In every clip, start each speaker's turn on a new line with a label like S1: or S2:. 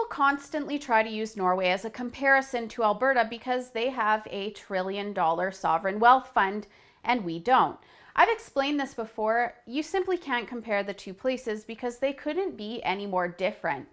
S1: constantly try to use Norway as a comparison to Alberta because they have a $1 trillion sovereign wealth fund and we don't. I've explained this before. You simply can't compare the two places because they couldn't be any more different.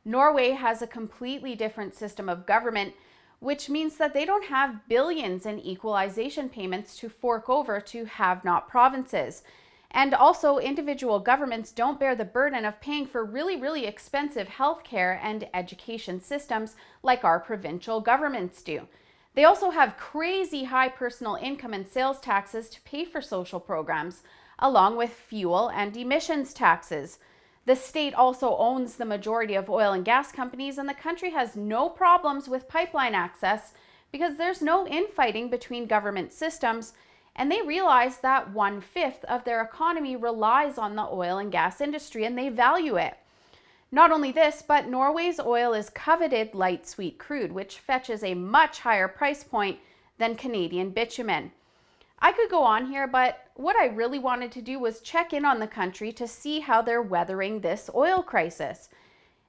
S1: Norway has a completely different system of government, which means that they don't have billions in equalization payments to fork over to have-not provinces. And also, individual governments don't bear the burden of paying for really expensive healthcare and education systems like our provincial governments do. They also have crazy high personal income and sales taxes to pay for social programs, along with fuel and emissions taxes. The state also owns the majority of oil and gas companies, and the country has no problems with pipeline access because there's no infighting between government systems, and they realize that 1/5 of their economy relies on the oil and gas industry, and they value it. Not only this, but Norway's oil is coveted light sweet crude, which fetches a much higher price point than Canadian bitumen. I could go on here, but what I really wanted to do was check in on the country to see how they're weathering this oil crisis.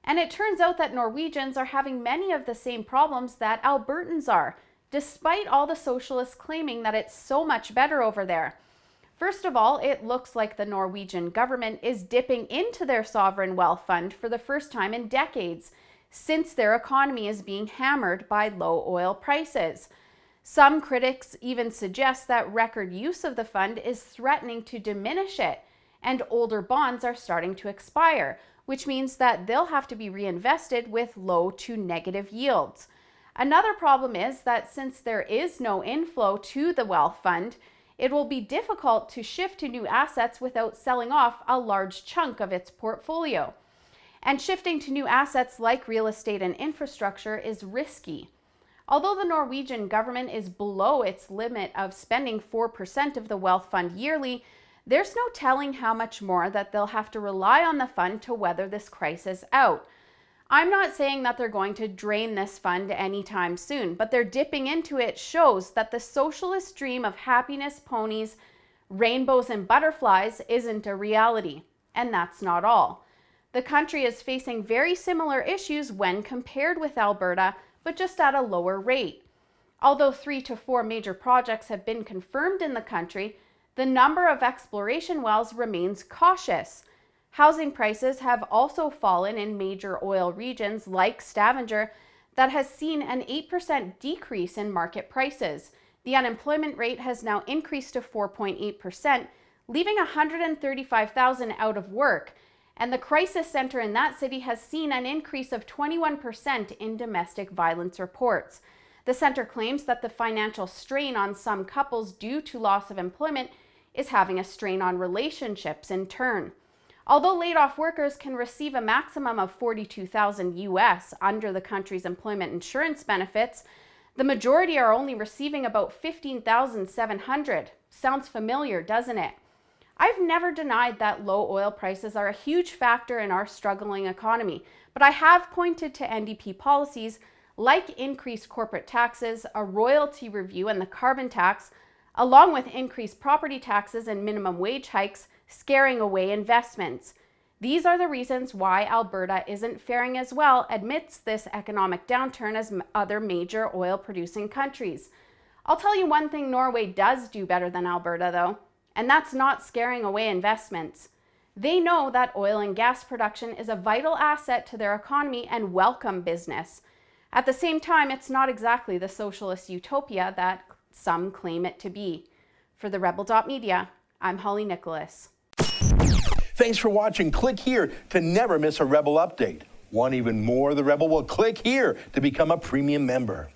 S1: And it turns out that Norwegians are having many of the same problems that Albertans are, despite all the socialists claiming that it's so much better over there. First of all, it looks like the Norwegian government is dipping into their sovereign wealth fund for the first time in decades, since their economy is being hammered by low oil prices. Some critics even suggest that record use of the fund is threatening to diminish it, and older bonds are starting to expire, which means that they'll have to be reinvested with low to negative yields. Another problem is that since there is no inflow to the wealth fund, it will be difficult to shift to new assets without selling off a large chunk of its portfolio. And shifting to new assets like real estate and infrastructure is risky. Although the Norwegian government is below its limit of spending 4% of the wealth fund yearly, there's no telling how much more that they'll have to rely on the fund to weather this crisis out. I'm not saying that they're going to drain this fund anytime soon, but their dipping into it shows that the socialist dream of happiness ponies, rainbows and butterflies isn't a reality. And that's not all. The country is facing very similar issues when compared with Alberta, but just at a lower rate. Although 3 to 4 major projects have been confirmed in the country, the number of exploration wells remains cautious. Housing prices have also fallen in major oil regions like Stavanger that has seen an 8% decrease in market prices. The unemployment rate has now increased to 4.8%, leaving 135,000 out of work. And the crisis center in that city has seen an increase of 21% in domestic violence reports. The center claims that the financial strain on some couples due to loss of employment is having a strain on relationships in turn. Although laid-off workers can receive a maximum of $42,000 US under the country's employment insurance benefits, the majority are only receiving about $15,700. Sounds familiar, doesn't it? I've never denied that low oil prices are a huge factor in our struggling economy, but I have pointed to NDP policies like increased corporate taxes, a royalty review and the carbon tax, along with increased property taxes and minimum wage hikes, scaring away investments. These are the reasons why Alberta isn't faring as well amidst this economic downturn as other major oil-producing countries. I'll tell you one thing Norway does do better than Alberta, though, and that's not scaring away investments. They know that oil and gas production is a vital asset to their economy and welcome business. At the same time, it's not exactly the socialist utopia that some claim it to be. For the Rebel.media, I'm Holly Nicholas.
S2: Thanks for watching. Click here to never miss a Rebel update. Want even more of the Rebel? Well, click here to become a premium member.